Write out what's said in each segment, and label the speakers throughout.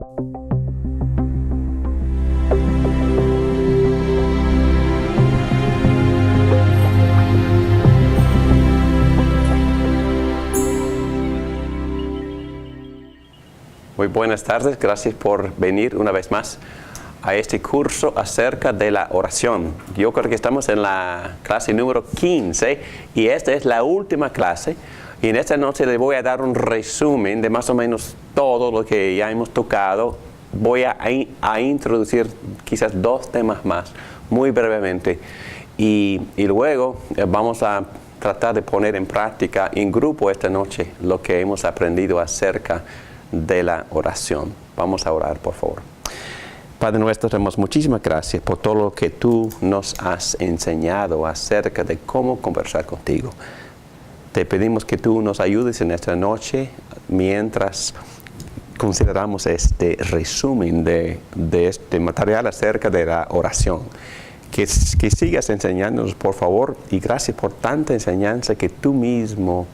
Speaker 1: Muy buenas tardes, gracias por venir una vez más a este curso acerca de la oración. Yo creo que estamos en la clase número 15 y esta es la última clase. Y en esta noche les voy a dar un resumen de más o menos todo lo que ya hemos tocado. Voy a introducir quizás 2 temas más, muy brevemente. Y luego vamos a tratar de poner en práctica en grupo esta noche lo que hemos aprendido acerca de la oración. Vamos a orar, por favor. Padre nuestro, damos muchísimas gracias por todo lo que tú nos has enseñado acerca de cómo conversar contigo. Te pedimos que tú nos ayudes en esta noche mientras consideramos este resumen de este material acerca de la oración. Que sigas enseñándonos, por favor, y gracias por tanta enseñanza que tú mismo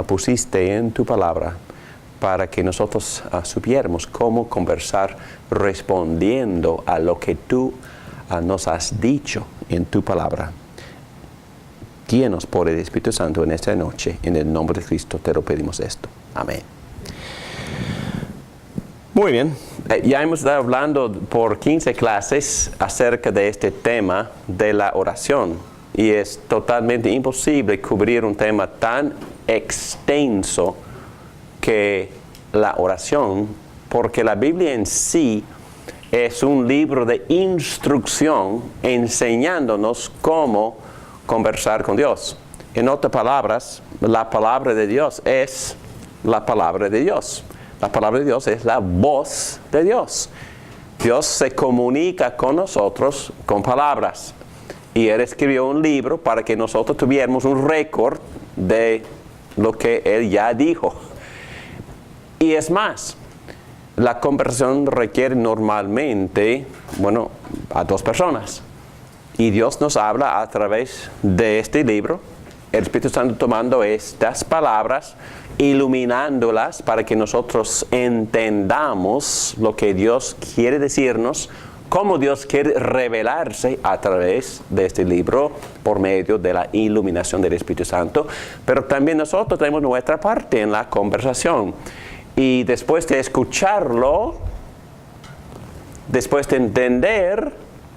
Speaker 1: pusiste en tu palabra, para que nosotros supiéramos cómo conversar respondiendo a lo que tú nos has dicho en tu palabra. Guíanos por el Espíritu Santo en esta noche. En el nombre de Cristo te lo pedimos esto. Amén. Muy bien. Ya hemos estado hablando por 15 clases acerca de este tema de la oración. Y es totalmente imposible cubrir un tema tan extenso que la oración, porque la Biblia en sí es un libro de instrucción enseñándonos cómo conversar con Dios. En otras palabras, la palabra de Dios es la palabra de Dios. La palabra de Dios es la voz de Dios. Dios se comunica con nosotros con palabras. Y Él escribió un libro para que nosotros tuviéramos un récord de lo que Él ya dijo. Y es más, la conversación requiere normalmente, a 2 personas. Y Dios nos habla a través de este libro, el Espíritu Santo tomando estas palabras, iluminándolas para que nosotros entendamos lo que Dios quiere decirnos, cómo Dios quiere revelarse a través de este libro por medio de la iluminación del Espíritu Santo. Pero también nosotros tenemos nuestra parte en la conversación. Y después de escucharlo, después de entender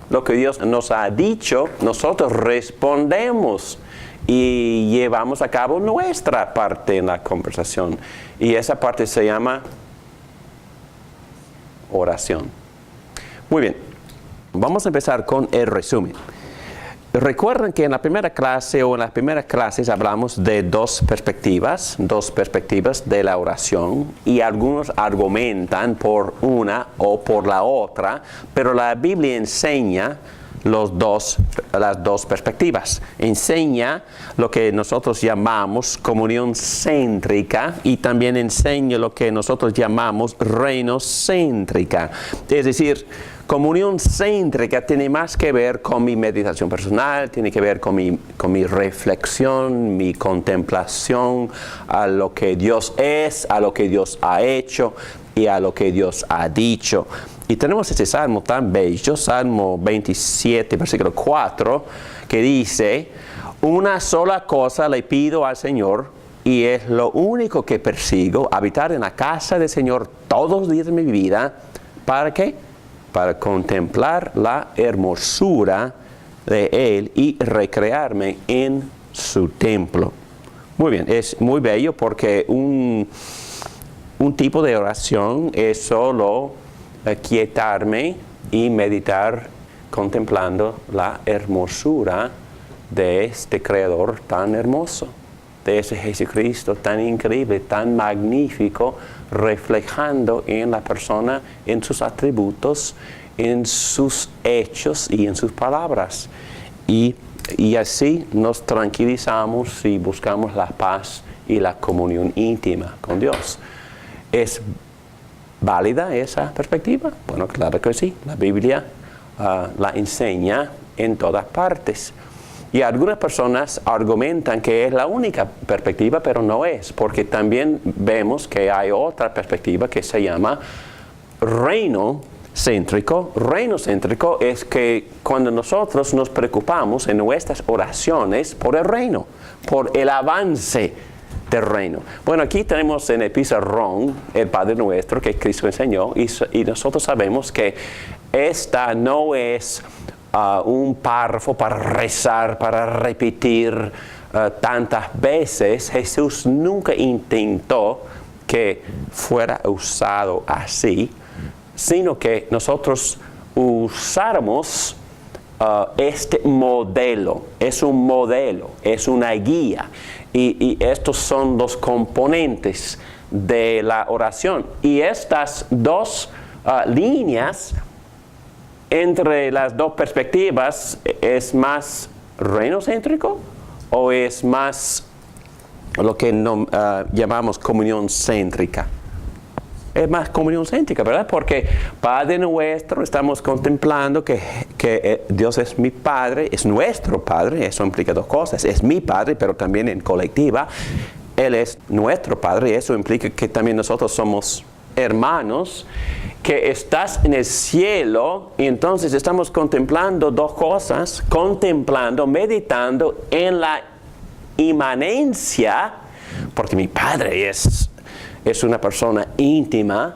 Speaker 1: lo que Dios nos ha dicho, nosotros respondemos y llevamos a cabo nuestra parte en la conversación. Y esa parte se llama oración. Muy bien, vamos a empezar con el resumen. Recuerden que en la primera clase o en las primeras clases hablamos de dos perspectivas de la oración, y algunos argumentan por una o por la otra, pero la Biblia enseña las dos perspectivas. Enseña lo que nosotros llamamos comunión céntrica y también enseña lo que nosotros llamamos reino céntrica. Es decir, comunión céntrica tiene más que ver con mi meditación personal, tiene que ver con mi reflexión, mi contemplación a lo que Dios es, a lo que Dios ha hecho y a lo que Dios ha dicho. Y tenemos este salmo tan bello, Salmo 27, versículo 4, que dice: una sola cosa le pido al Señor, y es lo único que persigo, habitar en la casa del Señor todos los días de mi vida. ¿Para qué? Para contemplar la hermosura de Él y recrearme en su templo. Muy bien, es muy bello porque un tipo de oración es solo quietarme y meditar contemplando la hermosura de este Creador tan hermoso, de ese Jesucristo tan increíble, tan magnífico, reflejando en la persona, en sus atributos, en sus hechos y en sus palabras. Y así nos tranquilizamos y buscamos la paz y la comunión íntima con Dios. ¿Es válida esa perspectiva? Bueno, claro que sí. La Biblia la enseña en todas partes. Y algunas personas argumentan que es la única perspectiva, pero no es, porque también vemos que hay otra perspectiva que se llama reino céntrico. Reino céntrico es que cuando nosotros nos preocupamos en nuestras oraciones por el reino, por el avance del reino. Bueno, aquí tenemos en el pizarrón el Padre Nuestro que Cristo enseñó y nosotros sabemos que esta no es un párrafo para rezar, para repetir tantas veces. Jesús nunca intentó que fuera usado así, sino que nosotros usáramos este modelo. Es un modelo, es una guía. Y estos son los componentes de la oración. Y estas dos líneas entre las dos perspectivas, ¿es más reinocéntrico o es más lo que llamamos comunión céntrica? Es más comunión céntrica, ¿verdad? Porque Padre Nuestro, estamos contemplando que Dios es mi Padre, es nuestro Padre. Eso implica dos cosas: es mi Padre, pero también en colectiva. Él es nuestro Padre, eso implica que también nosotros somos hermanos, que estás en el cielo. Y entonces estamos contemplando dos cosas: meditando en la inmanencia, porque mi Padre es una persona íntima,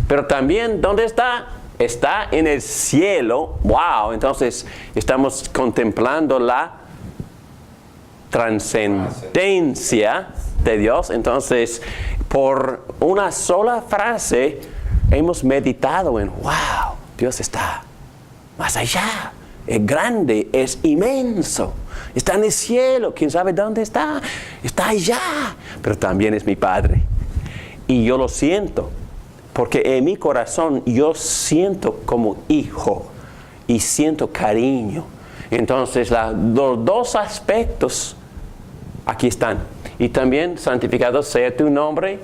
Speaker 1: pero también, ¿dónde está? Está en el cielo. ¡Wow! Entonces, estamos contemplando la trascendencia de Dios. Entonces, por una sola frase, hemos meditado en, ¡wow! Dios está más allá. Es grande, es inmenso. Está en el cielo. ¿Quién sabe dónde está? Está allá. Pero también es mi Padre. Y yo lo siento, porque en mi corazón yo siento como hijo y siento cariño. Entonces los dos aspectos aquí están. Y también santificado sea tu nombre,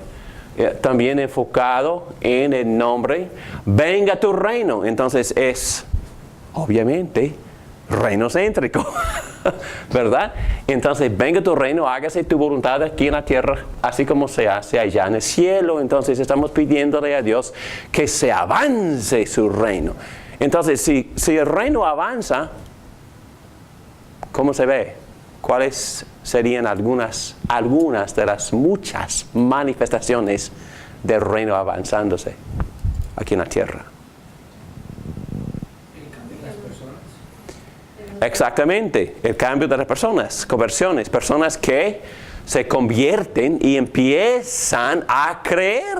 Speaker 1: también enfocado en el nombre. Venga tu reino. Entonces es, obviamente, reino céntrico, ¿verdad? Entonces, venga tu reino, hágase tu voluntad aquí en la tierra, así como se hace allá en el cielo. Entonces, estamos pidiéndole a Dios que se avance su reino. Entonces, si el reino avanza, ¿cómo se ve? ¿Cuáles serían algunas de las muchas manifestaciones del reino avanzándose aquí en la tierra? Exactamente, el cambio de las personas, conversiones, personas que se convierten y empiezan a creer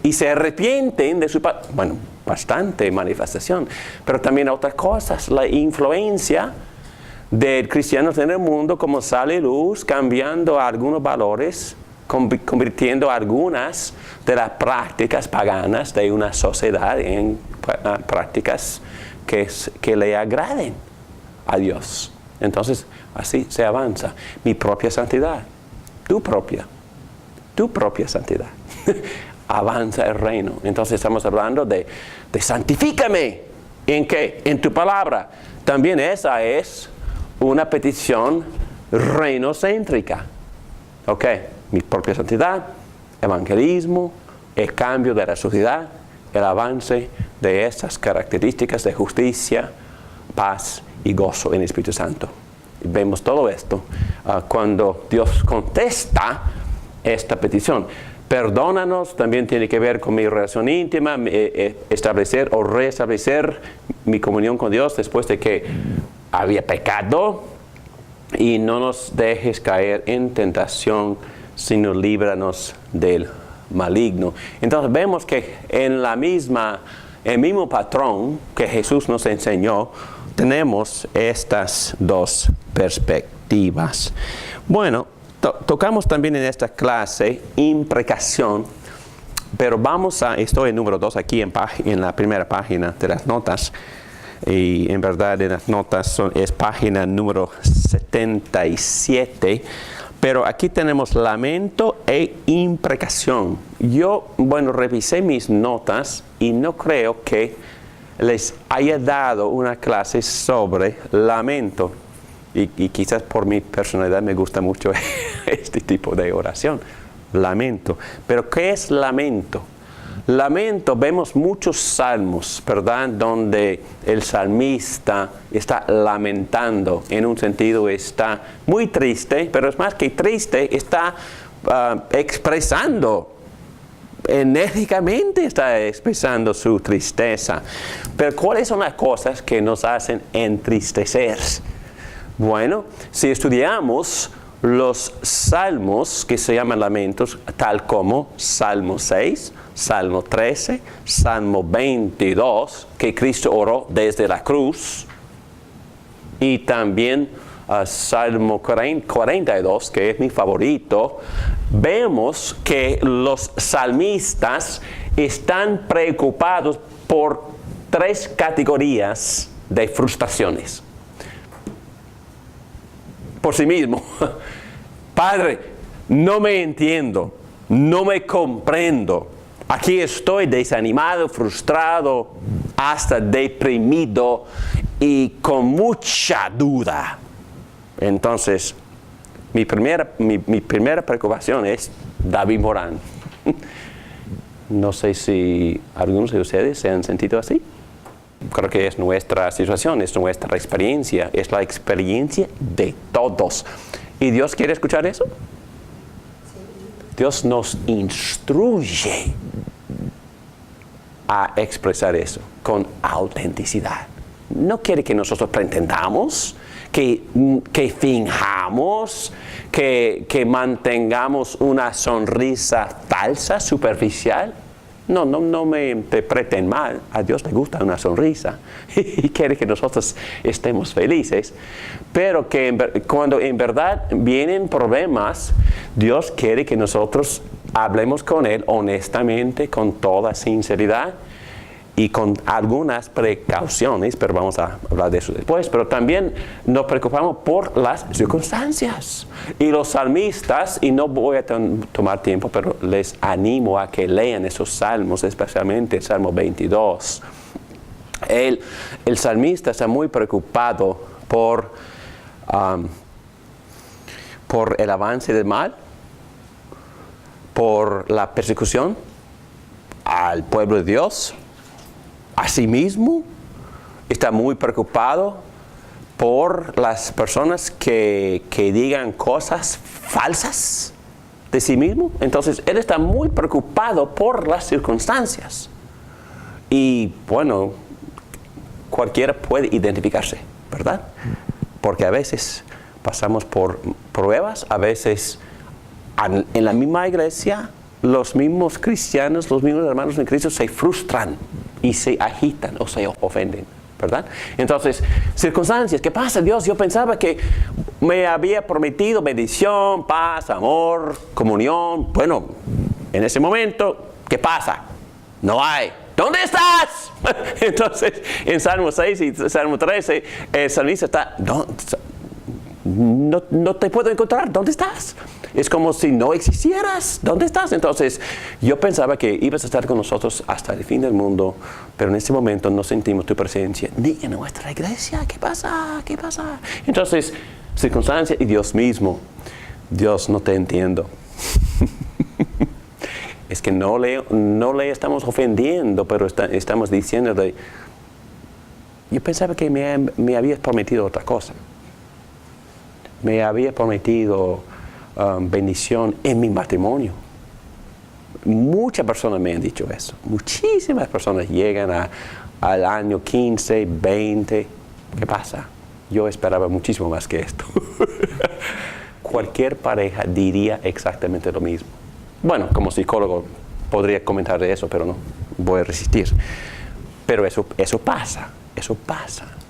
Speaker 1: y se arrepienten de su bueno, bastante manifestación, pero también otras cosas, la influencia de cristianos en el mundo, como sale luz, cambiando algunos valores, convirtiendo algunas de las prácticas paganas de una sociedad en prácticas que le agraden a Dios. Entonces, así se avanza. Mi propia santidad, tu propia santidad. Avanza el reino. Entonces estamos hablando de santifícame. ¿En qué? En tu palabra. También esa es una petición reinocéntrica. Ok, mi propia santidad, evangelismo, el cambio de la sociedad, el avance de estas características de justicia, paz y gozo en el Espíritu Santo. Vemos todo esto cuando Dios contesta esta petición. Perdónanos también tiene que ver con mi relación íntima, establecer o restablecer mi comunión con Dios después de que había pecado, y no nos dejes caer en tentación, sino líbranos del maligno. Entonces vemos que en el mismo patrón que Jesús nos enseñó, tenemos estas dos perspectivas. Bueno, tocamos también en esta clase imprecación, pero estoy en número 2 aquí en la primera página de las notas, y en verdad en las notas es página número 77, pero aquí tenemos lamento e imprecación. Yo, revisé mis notas y no creo que les haya dado una clase sobre lamento. Y quizás por mi personalidad me gusta mucho este tipo de oración. Lamento. Pero ¿qué es lamento? Lamento, vemos muchos salmos, ¿verdad? Donde el salmista está lamentando, en un sentido está muy triste, pero es más que triste, está expresando, enérgicamente está expresando su tristeza. Pero ¿cuáles son las cosas que nos hacen entristecer? Bueno, si estudiamos los salmos que se llaman lamentos, tal como Salmo 6, Salmo 13, Salmo 22, que Cristo oró desde la cruz, y también Salmo 42, que es mi favorito, vemos que los salmistas están preocupados por 3 categorías de frustraciones. Por sí mismo, Padre, no me entiendo, no me comprendo. Aquí estoy desanimado, frustrado, hasta deprimido y con mucha duda. Entonces, mi primera preocupación es David Morán. No sé si algunos de ustedes se han sentido así. Creo que es nuestra situación, es nuestra experiencia, es la experiencia de todos. ¿Y Dios quiere escuchar eso? Dios nos instruye a expresar eso con autenticidad. No quiere que nosotros pretendamos, que finjamos, que mantengamos una sonrisa falsa, superficial. No me interpreten mal. A Dios le gusta una sonrisa y quiere que nosotros estemos felices. Pero que cuando en verdad vienen problemas, Dios quiere que nosotros hablemos con Él honestamente, con toda sinceridad y con algunas precauciones, pero vamos a hablar de eso después. Pero también nos preocupamos por las circunstancias. Y los salmistas, y no voy a tomar tiempo, pero les animo a que lean esos salmos, especialmente el Salmo 22. El salmista está muy preocupado por el avance del mal, por la persecución al pueblo de Dios. Asimismo, está muy preocupado por las personas que digan cosas falsas de sí mismo. Entonces, él está muy preocupado por las circunstancias. Y bueno, cualquiera puede identificarse, ¿verdad? Porque a veces pasamos por pruebas, a veces en la misma iglesia, los mismos cristianos, los mismos hermanos en Cristo se frustran y se agitan o se ofenden, ¿verdad? Entonces, circunstancias, ¿qué pasa, Dios? Yo pensaba que me había prometido bendición, paz, amor, comunión. Bueno, en ese momento, ¿qué pasa? No hay. ¿Dónde estás? Entonces, en Salmo 6 y Salmo 13, el salmista está, no te puedo encontrar, ¿dónde estás? Es como si no existieras, ¿dónde estás? Entonces, yo pensaba que ibas a estar con nosotros hasta el fin del mundo, pero en este momento no sentimos tu presencia, ni en nuestra iglesia. ¿Qué pasa? ¿Qué pasa? Entonces, circunstancia y Dios mismo, Dios, no te entiendo. Es que no le estamos ofendiendo, pero estamos diciéndole, yo pensaba que me habías prometido otra cosa. Me había prometido bendición en mi matrimonio. Muchas personas me han dicho eso. Muchísimas personas llegan al año 15, 20. ¿Qué pasa? Yo esperaba muchísimo más que esto. Cualquier pareja diría exactamente lo mismo. Bueno, como psicólogo podría comentar de eso, pero no voy a resistir. Pero eso pasa.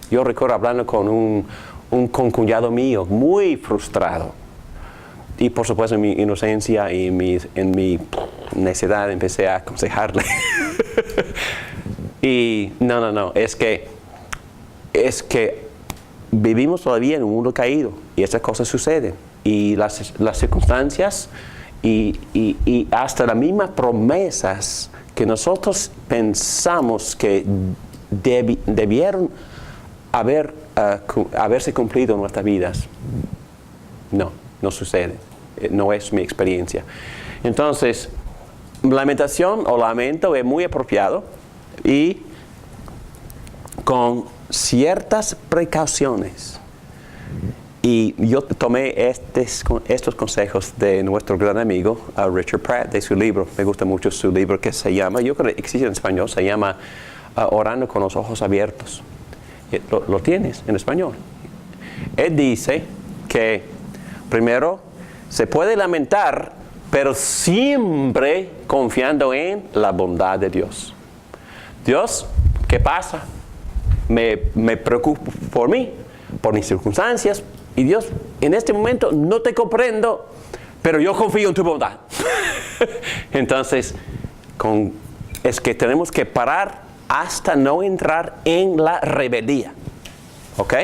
Speaker 1: Yo recuerdo hablando con un concuñado mío, muy frustrado. Y por supuesto en mi inocencia y en mi necedad empecé a aconsejarle. Y no, es que vivimos todavía en un mundo caído y esas cosas suceden. Y las circunstancias y hasta las mismas promesas que nosotros pensamos que debieron haberse cumplido en nuestras vidas, no sucede. No es mi experiencia. Entonces, lamentación o lamento es muy apropiado y con ciertas precauciones. Y yo tomé estos consejos de nuestro gran amigo Richard Pratt, de su libro. Me gusta mucho su libro que se llama, yo creo que existe en español, se llama Orando con los ojos abiertos. Lo tienes en español. Él dice que primero se puede lamentar, pero siempre confiando en la bondad de Dios. Dios, ¿qué pasa? Me preocupo por mí, por mis circunstancias. Y Dios, en este momento no te comprendo, pero yo confío en tu bondad. Entonces, es que tenemos que parar hasta no entrar en la rebeldía. ¿Ok?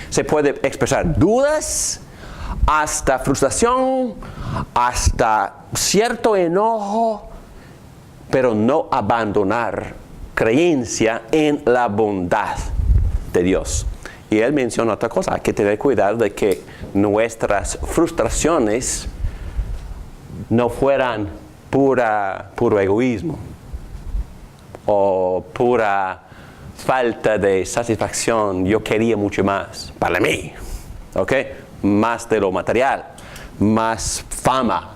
Speaker 1: Se puede expresar dudas, hasta frustración, hasta cierto enojo, pero no abandonar creencia en la bondad de Dios. Y él menciona otra cosa, hay que tener cuidado de que nuestras frustraciones no fueran puro egoísmo o pura falta de satisfacción. Yo quería mucho más para mí, ¿ok? Más de lo material, más fama,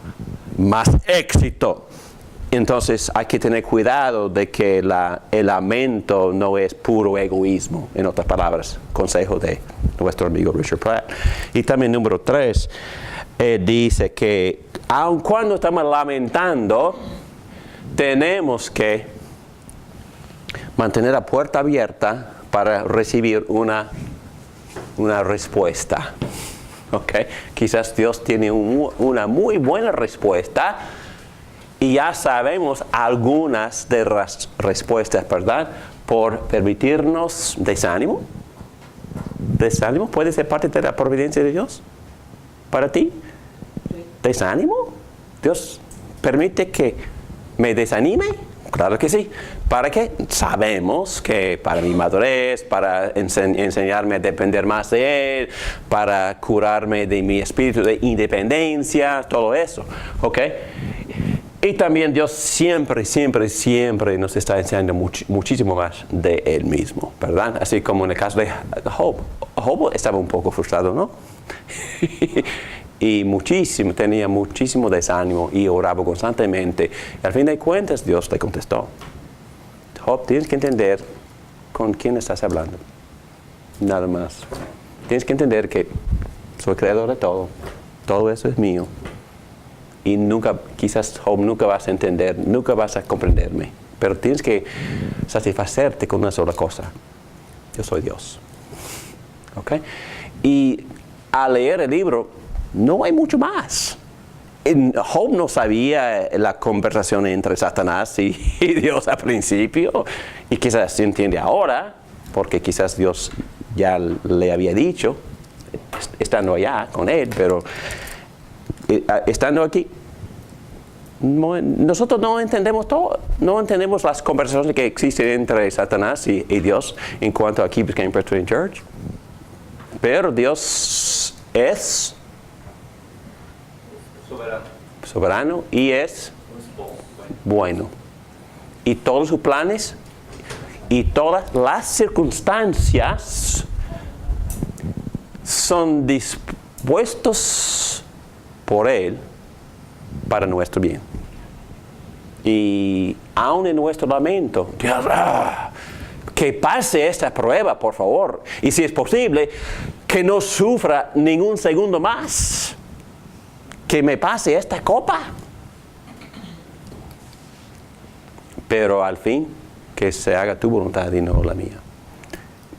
Speaker 1: más éxito. Entonces hay que tener cuidado de que el lamento no es puro egoísmo. En otras palabras, consejo de nuestro amigo Richard Pratt. Y también número 3, dice que aun cuando estamos lamentando, tenemos que mantener la puerta abierta para recibir una respuesta. ¿Okay? Quizás Dios tiene una muy buena respuesta. Y ya sabemos algunas de las respuestas, ¿verdad? Por permitirnos desánimo. ¿Desánimo puede ser parte de la providencia de Dios? ¿Para ti? ¿Desánimo? ¿Dios permite que me desanime? Claro que sí. ¿Para qué? Sabemos que para mi madurez, para enseñarme a depender más de Él, para curarme de mi espíritu de independencia, todo eso. ¿Ok? Y también Dios siempre nos está enseñando muchísimo más de Él mismo, ¿verdad? Así como en el caso de Job. Job estaba un poco frustrado, ¿no? Y tenía muchísimo desánimo y oraba constantemente. Y al fin de cuentas Dios le contestó. Job, tienes que entender con quién estás hablando. Nada más. Tienes que entender que soy creador de todo. Todo eso es mío. Y quizás Job, nunca vas a entender, nunca vas a comprenderme. Pero tienes que satisfacerte con una sola cosa. Yo soy Dios. ¿Ok? Y al leer el libro, no hay mucho más. Job no sabía la conversación entre Satanás y Dios al principio. Y quizás se entiende ahora, porque quizás Dios ya le había dicho, estando allá con él, pero estando aquí, nosotros no entendemos todo, no entendemos las conversaciones que existen entre Satanás y Dios en cuanto a Key Biscayne Presbyterian Church. Pero Dios es soberano y es bueno. Y todos sus planes y todas las circunstancias son dispuestos por Él para nuestro bien. Y aún en nuestro lamento, Dios, que pase esta prueba, por favor. Y si es posible, que no sufra ningún segundo más. Que me pase esta copa. Pero al fin, que se haga tu voluntad y no la mía.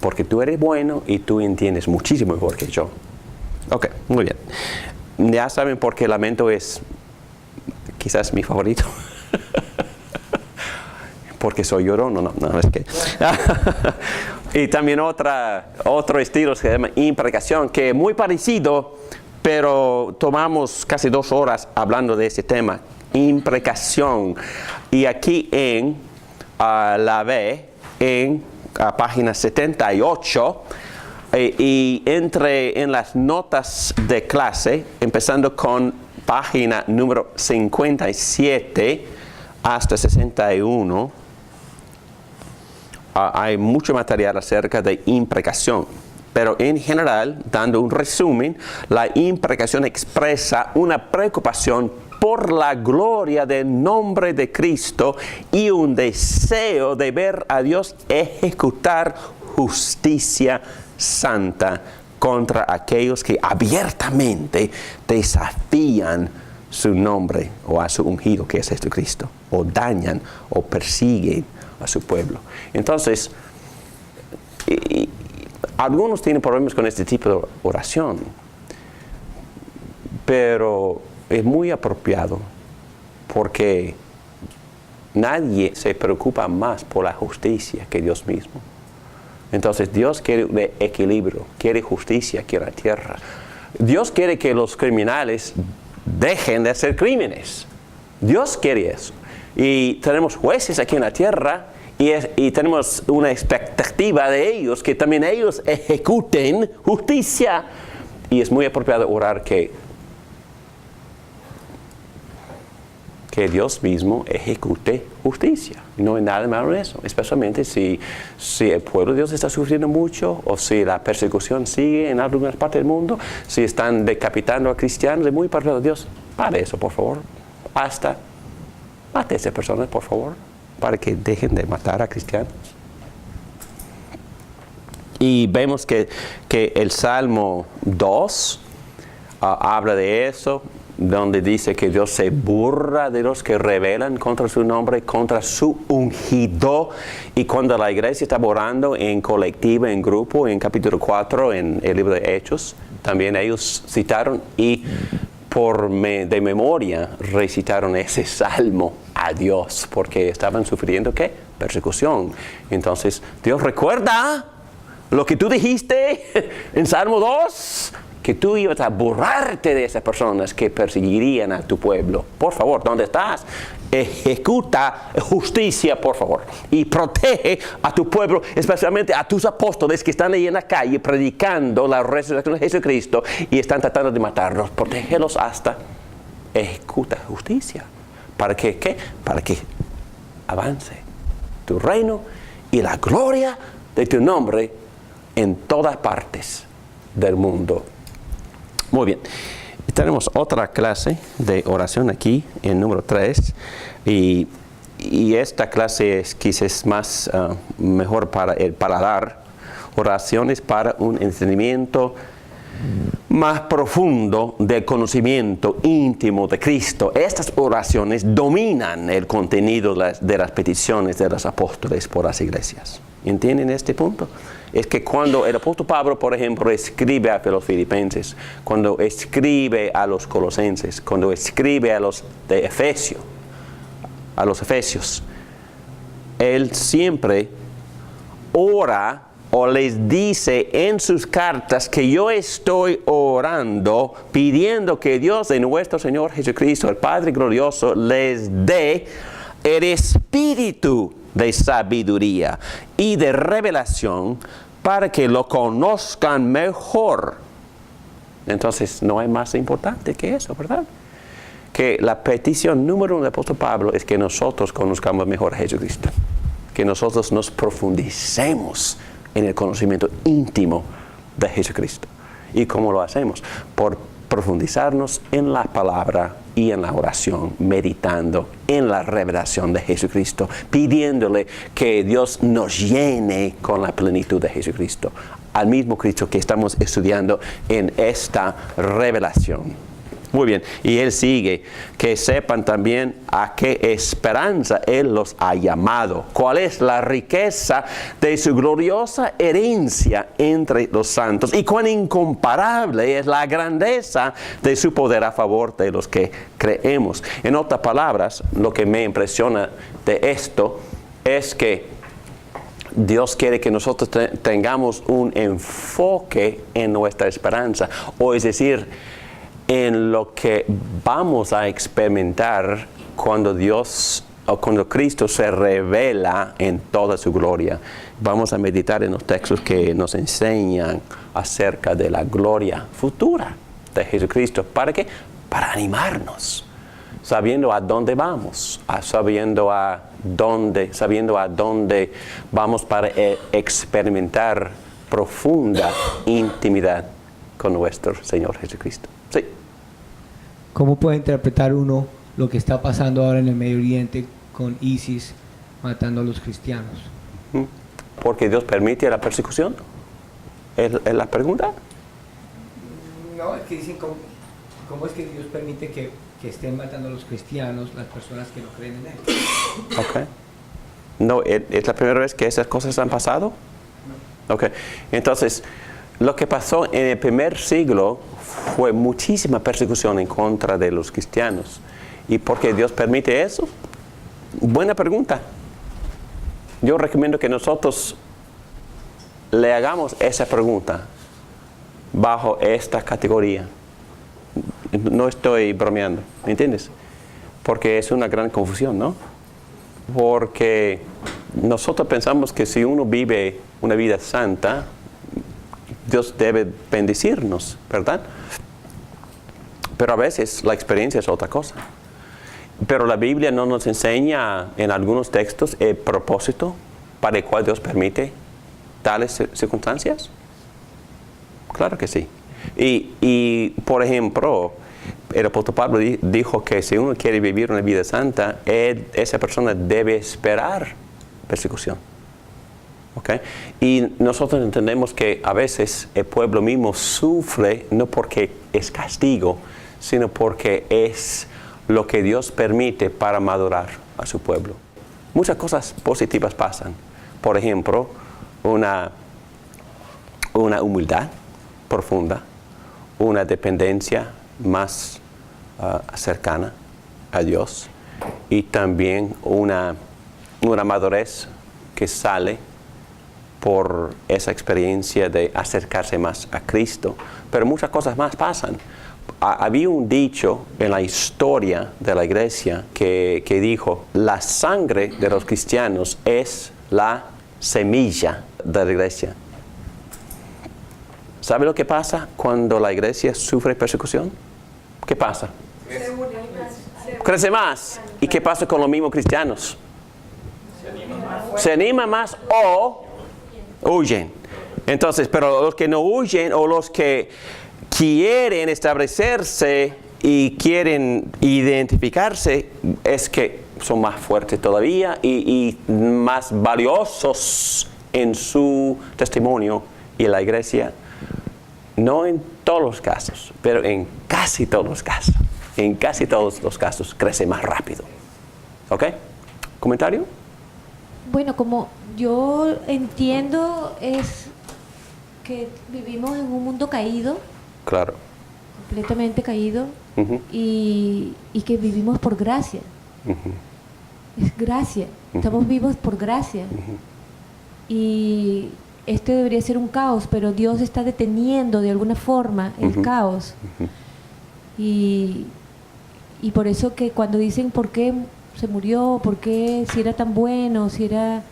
Speaker 1: Porque tú eres bueno y tú entiendes muchísimo mejor que yo. Ok, muy bien. Ya saben por qué el lamento es quizás mi favorito. Porque soy llorón, no, es que... Y también otro estilo se llama imprecación, que es muy parecido, pero tomamos casi 2 horas hablando de ese tema. Imprecación. Y aquí en la B, en página 78, y entre en las notas de clase, empezando con página número 57, hasta 61 hay mucho material acerca de imprecación. Pero en general, dando un resumen, la imprecación expresa una preocupación por la gloria del nombre de Cristo y un deseo de ver a Dios ejecutar justicia santa contra aquellos que abiertamente desafían su nombre o a su ungido, que es Jesucristo, o dañan o persiguen a su pueblo. Entonces, algunos tienen problemas con este tipo de oración, pero es muy apropiado porque nadie se preocupa más por la justicia que Dios mismo. Entonces Dios quiere un equilibrio, quiere justicia aquí en la tierra. Dios quiere que los criminales dejen de hacer crímenes. Dios quiere eso. Y tenemos jueces aquí en la tierra y tenemos una expectativa de ellos, que también ellos ejecuten justicia. Y es muy apropiado orar que Dios mismo ejecute justicia. No hay nada malo en eso, especialmente si el pueblo de Dios está sufriendo mucho, o si la persecución sigue en algunas partes del mundo, si están decapitando a cristianos. Es muy apropiado. Dios, para eso, por favor. Hasta mate a esas personas, por favor, para que dejen de matar a cristianos. Y vemos que el Salmo 2 habla de eso, donde dice que Dios se burla de los que rebelan contra su nombre, contra su ungido. Y cuando la iglesia está orando en colectiva, en grupo, en capítulo 4, en el libro de Hechos, también ellos citaron y de memoria recitaron ese salmo a Dios, porque estaban sufriendo ¿qué? Persecución. Entonces, Dios recuerda lo que tú dijiste en Salmo 2, que tú ibas a burlarte de esas personas que perseguirían a tu pueblo. Por favor, ¿dónde estás? Ejecuta justicia, por favor, y protege a tu pueblo, especialmente a tus apóstoles que están ahí en la calle predicando la resurrección de Jesucristo y están tratando de matarlos. Protégelos hasta ejecuta justicia. ¿Para que qué? Para que avance tu reino y la gloria de tu nombre en todas partes del mundo. Muy bien. Tenemos otra clase de oración aquí, en número 3, y esta clase es quizás más mejor para el paladar. Oraciones para un entendimiento más profundo del conocimiento íntimo de Cristo. Estas oraciones dominan el contenido de las peticiones de los apóstoles por las iglesias. ¿Entienden este punto? Es que cuando el apóstol Pablo, por ejemplo, escribe a los filipenses, cuando escribe a los colosenses, cuando escribe a los efesios, él siempre ora o les dice en sus cartas que yo estoy orando, pidiendo que Dios de nuestro Señor Jesucristo, el Padre glorioso, les dé el espíritu de sabiduría y de revelación para que lo conozcan mejor. Entonces, no hay más importante que eso, ¿verdad? Que la petición número 1 del apóstol Pablo es que nosotros conozcamos mejor a Jesucristo. Que nosotros nos profundicemos en el conocimiento íntimo de Jesucristo. ¿Y cómo lo hacemos? Por profundizarnos en la palabra y en la oración, meditando en la revelación de Jesucristo, pidiéndole que Dios nos llene con la plenitud de Jesucristo, al mismo Cristo que estamos estudiando en esta revelación. Muy bien, y él sigue, que sepan también a qué esperanza él los ha llamado, cuál es la riqueza de su gloriosa herencia entre los santos y cuán incomparable es la grandeza de su poder a favor de los que creemos. En otras palabras, lo que me impresiona de esto es que Dios quiere que nosotros tengamos un enfoque en nuestra esperanza, o es decir, en lo que vamos a experimentar cuando Dios o cuando Cristo se revela en toda su gloria. Vamos a meditar en los textos que nos enseñan acerca de la gloria futura de Jesucristo. ¿Para qué? Para animarnos. sabiendo a dónde vamos, sabiendo a dónde vamos para experimentar profunda intimidad con nuestro Señor Jesucristo. Sí.
Speaker 2: ¿Cómo puede interpretar uno lo que está pasando ahora en el Medio Oriente con ISIS matando a los cristianos?
Speaker 1: ¿Porque Dios permite la persecución? ¿Es la pregunta?
Speaker 2: No, es que dicen cómo es que Dios permite que estén matando a los cristianos, las personas que no creen en Él.
Speaker 1: Ok. No, ¿es la primera vez que esas cosas han pasado? No. Ok. Entonces, lo que pasó en el primer siglo fue muchísima persecución en contra de los cristianos. ¿Y por qué Dios permite eso? Buena pregunta. Yo recomiendo que nosotros le hagamos esa pregunta bajo esta categoría. No estoy bromeando, ¿me entiendes? Porque es una gran confusión, ¿no? Porque nosotros pensamos que si uno vive una vida santa, Dios debe bendecirnos, ¿verdad? Pero a veces la experiencia es otra cosa. Pero la Biblia no nos enseña en algunos textos el propósito para el cual Dios permite tales circunstancias. Claro que sí. Y por ejemplo, el apóstol Pablo dijo que si uno quiere vivir una vida santa, esa persona debe esperar persecución. ¿Okay? Y nosotros entendemos que a veces el pueblo mismo sufre no porque es castigo, sino porque es lo que Dios permite para madurar a su pueblo. Muchas cosas positivas pasan. Por ejemplo, una humildad profunda, una dependencia más cercana a Dios y también una madurez que sale por esa experiencia de acercarse más a Cristo. Pero muchas cosas más pasan. Había un dicho en la historia de la iglesia que dijo: la sangre de los cristianos es la semilla de la iglesia. ¿Sabe lo que pasa cuando la iglesia sufre persecución? ¿Qué pasa? Crece más. ¿Y qué pasa con los mismos cristianos? Se animan más o huyen. Entonces, pero los que no huyen o los que quieren establecerse y quieren identificarse, es que son más fuertes todavía y más valiosos en su testimonio. Y la iglesia, no en todos los casos, pero en casi todos los casos, crece más rápido. ¿Ok? ¿Comentario?
Speaker 3: Bueno, como yo entiendo es que vivimos en un mundo caído.
Speaker 1: Claro.
Speaker 3: Completamente caído. Y que vivimos por gracia. Es gracia. Estamos vivos por gracia. Y este debería ser un caos, pero Dios está deteniendo de alguna forma el caos. Y por eso que cuando dicen por qué se murió, por qué, si era tan bueno, si era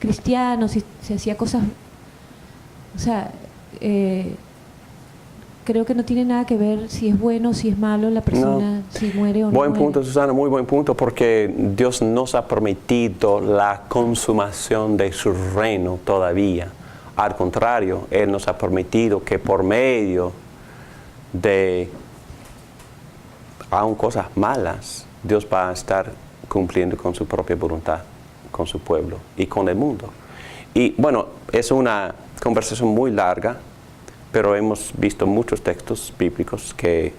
Speaker 3: cristiano, si hacía cosas, o sea, creo que no tiene nada que ver si es bueno, si es malo la persona, si muere o no.
Speaker 1: Buen punto, Susana, muy buen punto, porque Dios nos ha prometido la consumación de su reino todavía. Al contrario, Él nos ha prometido que por medio de aún cosas malas, Dios va a estar cumpliendo con su propia voluntad, con su pueblo y con el mundo. Y bueno, es una conversación muy larga, pero hemos visto muchos textos bíblicos que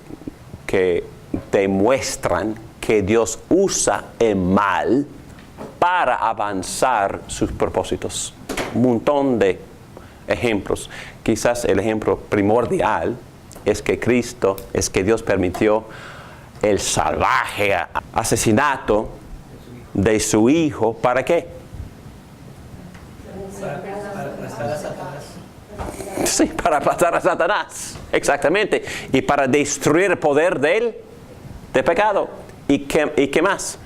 Speaker 1: demuestran que Dios usa el mal para avanzar sus propósitos. Un montón de ejemplos. Quizás el ejemplo primordial es que Dios permitió el salvaje asesinato de su hijo. ¿Para qué?
Speaker 2: Para aplastar a Satanás.
Speaker 1: Sí, para aplastar a Satanás, exactamente. Y para destruir el poder del pecado. ¿Y qué más?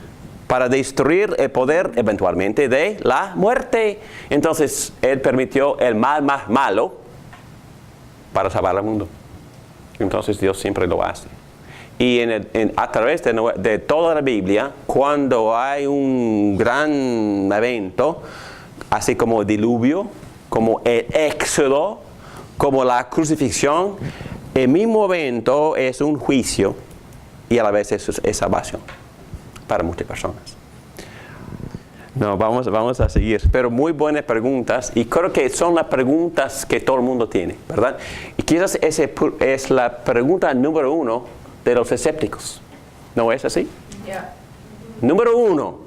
Speaker 1: Para destruir el poder eventualmente de la muerte. Entonces, Él permitió el mal más malo para salvar al mundo. Entonces, Dios siempre lo hace. Y a través de toda la Biblia, cuando hay un gran evento, así como el diluvio, como el éxodo, como la crucifixión, el mismo evento es un juicio y a la vez es salvación para muchas personas. No, vamos a seguir. Pero muy buenas preguntas y creo que son las preguntas que todo el mundo tiene, ¿verdad? Y quizás esa es la pregunta número 1 de los escépticos. ¿No es así?
Speaker 4: Yeah.
Speaker 1: Número 1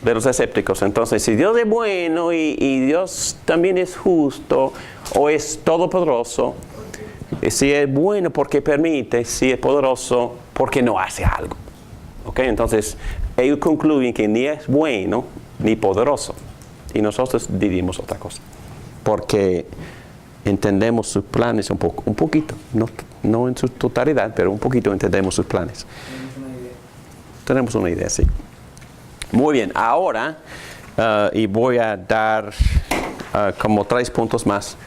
Speaker 1: de los escépticos. Entonces, si Dios es bueno y Dios también es justo o es todopoderoso, si es bueno porque permite, si es poderoso porque no hace algo. ¿Ok? Entonces, ellos concluyen que ni es bueno ni poderoso. Y nosotros diríamos otra cosa. Porque entendemos sus planes un poquito. No en su totalidad, pero un poquito entendemos sus planes. Tenemos una idea, sí. Muy bien, ahora, y voy a dar como 3 puntos más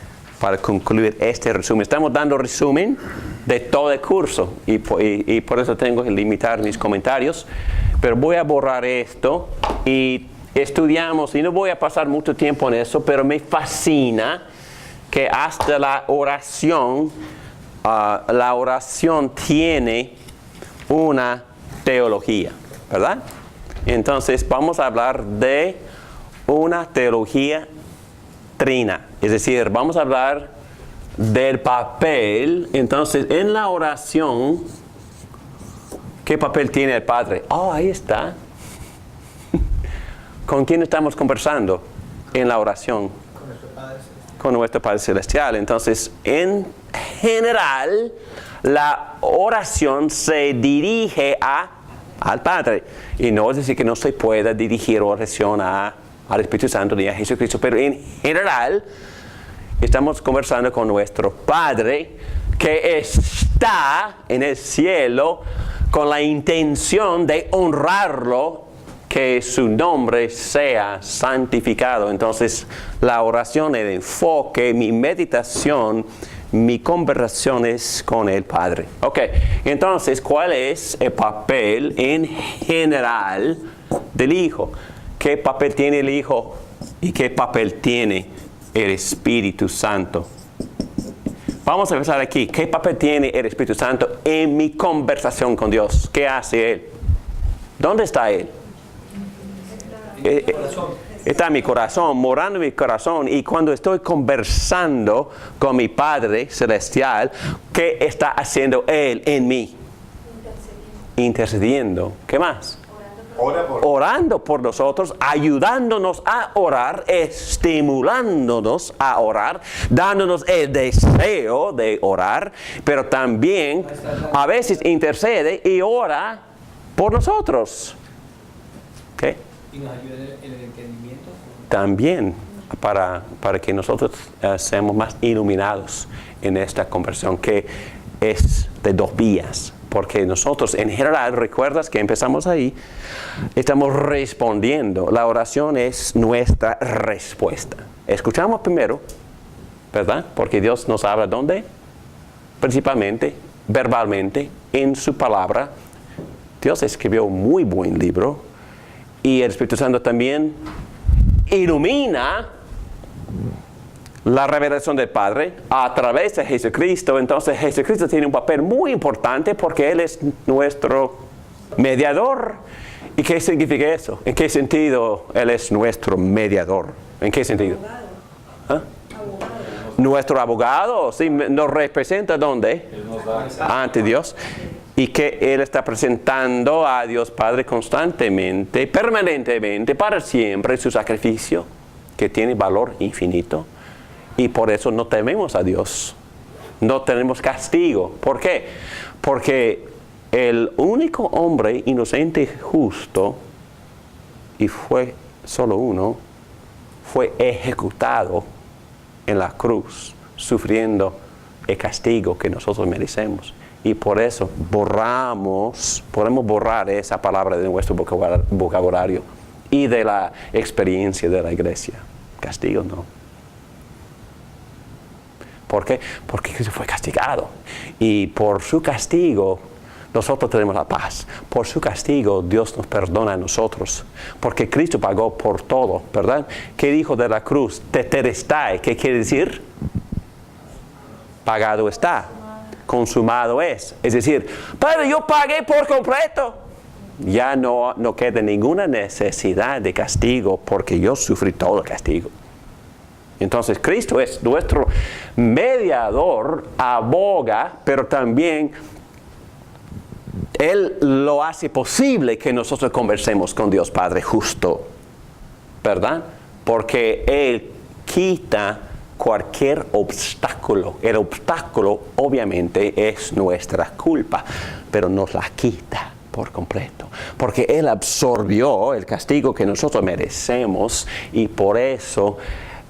Speaker 1: para concluir este resumen. Estamos dando resumen de todo el curso y por eso tengo que limitar mis comentarios, pero voy a borrar esto y estudiamos, y no voy a pasar mucho tiempo en eso, pero me fascina que hasta la oración tiene una teología, ¿verdad? Entonces vamos a hablar de una teología trina, es decir, vamos a hablar del papel. Entonces, en la oración, ¿qué papel tiene el Padre? Ahí está. ¿Con quién estamos conversando en la oración? Con nuestro Padre Celestial. Entonces, en general, la oración se dirige al Padre. Y no es decir que no se pueda dirigir oración al Espíritu Santo ni a Jesucristo, pero en general estamos conversando con nuestro Padre que está en el cielo con la intención de honrarlo, que su nombre sea santificado. Entonces, la oración, el enfoque, mi meditación, mi conversación es con el Padre. Ok, entonces, ¿cuál es el papel en general del Hijo? ¿Qué papel tiene el Hijo y qué papel tiene el Espíritu Santo? Vamos a empezar aquí. ¿Qué papel tiene el Espíritu Santo en mi conversación con Dios? ¿Qué hace Él? ¿Dónde está Él? Está en mi corazón, morando en mi corazón. Y cuando estoy conversando con mi Padre Celestial, ¿qué está haciendo Él en mí? Intercediendo. ¿Qué más? Orando por nosotros, ayudándonos a orar, estimulándonos a orar, dándonos el deseo de orar, pero también a veces intercede y ora por nosotros. ¿Okay?
Speaker 2: Y nos ayuda en el entendimiento.
Speaker 1: También para que nosotros seamos más iluminados en esta conversión, que es de 2 vías. Porque nosotros en general, recuerdas que empezamos ahí, estamos respondiendo. La oración es nuestra respuesta. Escuchamos primero, ¿verdad? Porque Dios nos habla ¿dónde? Principalmente, verbalmente, en su palabra. Dios escribió un muy buen libro. Y el Espíritu Santo también ilumina la revelación del Padre a través de Jesucristo. Entonces Jesucristo tiene un papel muy importante porque Él es nuestro mediador. ¿Y qué significa eso? ¿En qué sentido Él es nuestro mediador? ¿En qué sentido? Nuestro abogado, sí, nos representa ¿dónde? Ante Dios. Y que Él está presentando a Dios Padre constantemente, permanentemente, para siempre su sacrificio, que tiene valor infinito. Y por eso no tememos a Dios. No tenemos castigo. ¿Por qué? Porque el único hombre inocente y justo, y fue solo uno, fue ejecutado en la cruz, sufriendo el castigo que nosotros merecemos. Y por eso podemos borrar esa palabra de nuestro vocabulario y de la experiencia de la iglesia. Castigo no. ¿Por qué? Porque Cristo fue castigado. Y por su castigo nosotros tenemos la paz. Por su castigo, Dios nos perdona a nosotros, porque Cristo pagó por todo, ¿verdad? ¿Qué dijo de la cruz? Tetelestai, ¿qué quiere decir? Pagado está, consumado es. Es decir, Padre, yo pagué por completo. Ya no queda ninguna necesidad de castigo, porque yo sufrí todo el castigo. Entonces Cristo es nuestro mediador, aboga, pero también Él lo hace posible que nosotros conversemos con Dios Padre justo, ¿verdad? Porque Él quita cualquier obstáculo. El obstáculo obviamente es nuestra culpa, pero nos la quita por completo, porque Él absorbió el castigo que nosotros merecemos, y por eso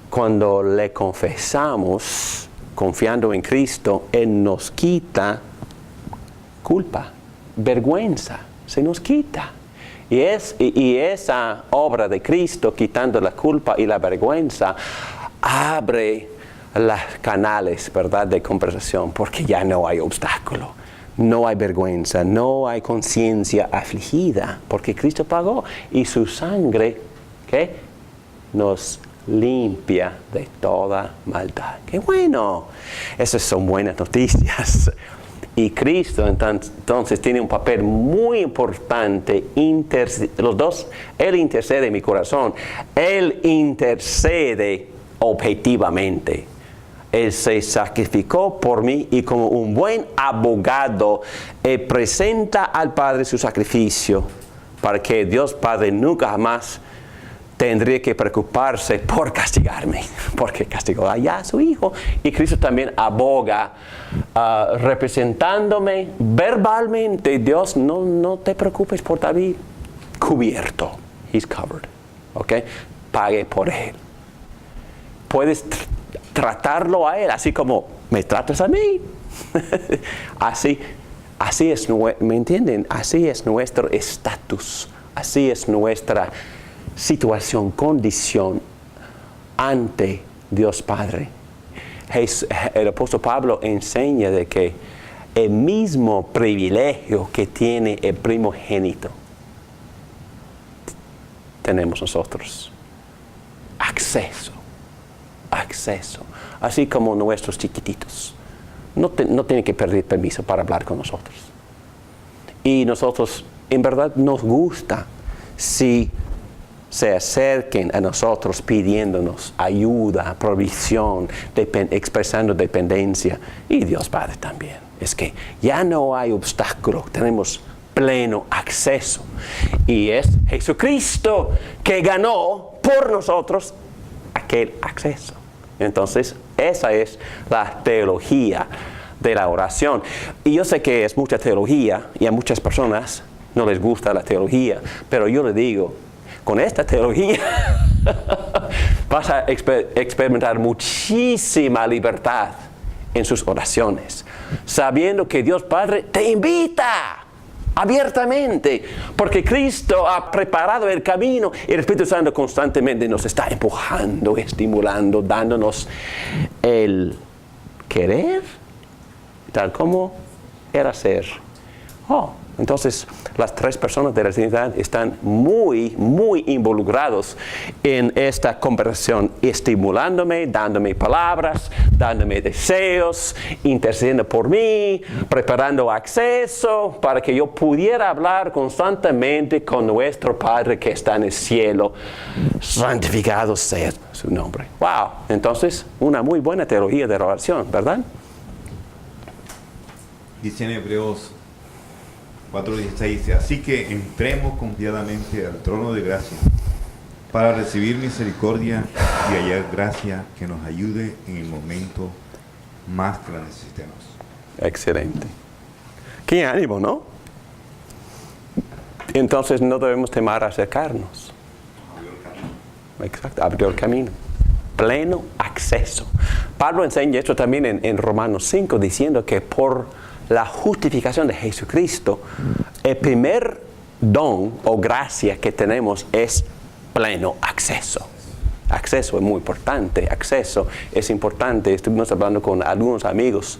Speaker 1: cuando le confesamos confiando en Cristo, Él nos quita culpa, vergüenza, se nos quita. Y esa obra de Cristo, quitando la culpa y la vergüenza, abre los canales, ¿verdad?, de conversación, porque ya no hay obstáculo. No hay vergüenza, no hay conciencia afligida, porque Cristo pagó y su sangre, ¿qué?, nos limpia de toda maldad. ¡Qué bueno! Esas son buenas noticias. Y Cristo entonces tiene un papel muy importante. Los dos, Él intercede en mi corazón. Él intercede objetivamente. Él se sacrificó por mí, y como un buen abogado, presenta al Padre su sacrificio, para que Dios Padre nunca jamás tendría que preocuparse por castigarme, porque castigó allá a su Hijo. Y Cristo también aboga, representándome verbalmente. Dios, no te preocupes por David, cubierto, he's covered, ¿ok? Pague por él. Puedes tratarlo a él, así como me tratas a mí. así es, ¿me entienden? Así es nuestro estatus, así es nuestra situación, condición ante Dios Padre. El apóstol Pablo enseña de que el mismo privilegio que tiene el primogénito tenemos nosotros. Acceso, así como nuestros chiquititos. No tienen que pedir permiso para hablar con nosotros. Y nosotros, en verdad, nos gusta si se acerquen a nosotros pidiéndonos ayuda, provisión, expresando dependencia. Y Dios Padre también. Es que ya no hay obstáculo, tenemos pleno acceso. Y es Jesucristo que ganó por nosotros aquel acceso. Entonces, esa es la teología de la oración. Y yo sé que es mucha teología, y a muchas personas no les gusta la teología, pero yo le digo, con esta teología vas a experimentar muchísima libertad en sus oraciones, sabiendo que Dios Padre te invita abiertamente, porque Cristo ha preparado el camino, y el Espíritu Santo constantemente nos está empujando, estimulando, dándonos el querer, tal como el hacer. Entonces, las tres personas de la Trinidad están muy, muy involucrados en esta conversación, estimulándome, dándome palabras, dándome deseos, intercediendo por mí, preparando acceso para que yo pudiera hablar constantemente con nuestro Padre que está en el cielo. Santificado sea su nombre. ¡Wow! Entonces, una muy buena teología de la oración, ¿verdad?
Speaker 4: Dice en Hebreos 4:16, dice, así que entremos confiadamente al trono de gracia para recibir misericordia y hallar gracia que nos ayude en el momento más que la necesitemos.
Speaker 1: Excelente. Qué ánimo, ¿no? Entonces no debemos temer acercarnos. Exacto, abrió el camino. Pleno acceso. Pablo enseña esto también en Romanos 5, diciendo que por la justificación de Jesucristo, el primer don o gracia que tenemos es pleno acceso. Acceso es muy importante, acceso es importante. Estuvimos hablando con algunos amigos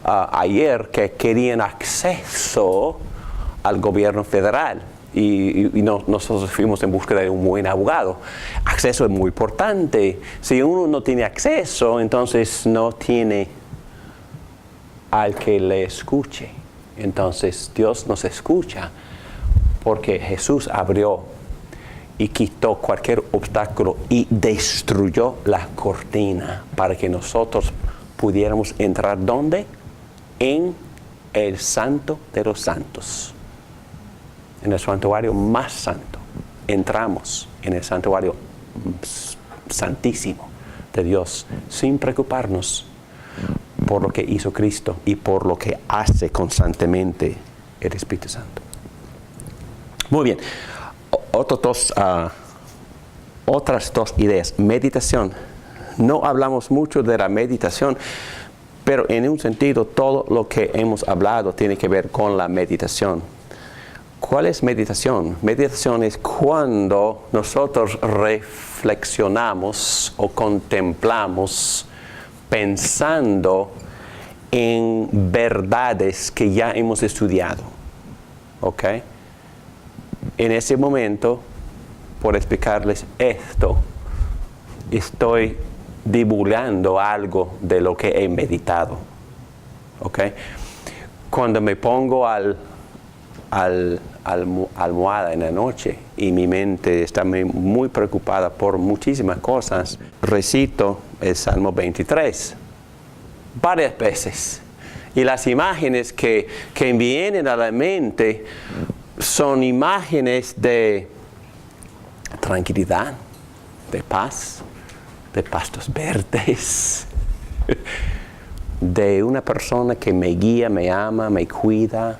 Speaker 1: ayer que querían acceso al gobierno federal. Y nosotros fuimos en búsqueda de un buen abogado. Acceso es muy importante. Si uno no tiene acceso, entonces no tiene al que le escuche. Entonces Dios nos escucha porque Jesús abrió y quitó cualquier obstáculo y destruyó la cortina para que nosotros pudiéramos entrar ¿dónde? En el Santo de los Santos. En el santuario más santo. Entramos en el santuario santísimo de Dios sin preocuparnos por lo que hizo Cristo y por lo que hace constantemente el Espíritu Santo. Muy bien. Otras dos ideas. Meditación. No hablamos mucho de la meditación, pero en un sentido todo lo que hemos hablado tiene que ver con la meditación. ¿Cuál es meditación? Meditación es cuando nosotros reflexionamos o contemplamos pensando en verdades que ya hemos estudiado. ¿Ok? En ese momento, por explicarles esto, estoy divulgando algo de lo que he meditado. ¿Ok? Cuando me pongo almohada en la noche y mi mente está muy preocupada por muchísimas cosas, recito el Salmo 23 varias veces. Y las imágenes que vienen a la mente son imágenes de tranquilidad, de paz, de pastos verdes, de una persona que me guía, me ama, me cuida.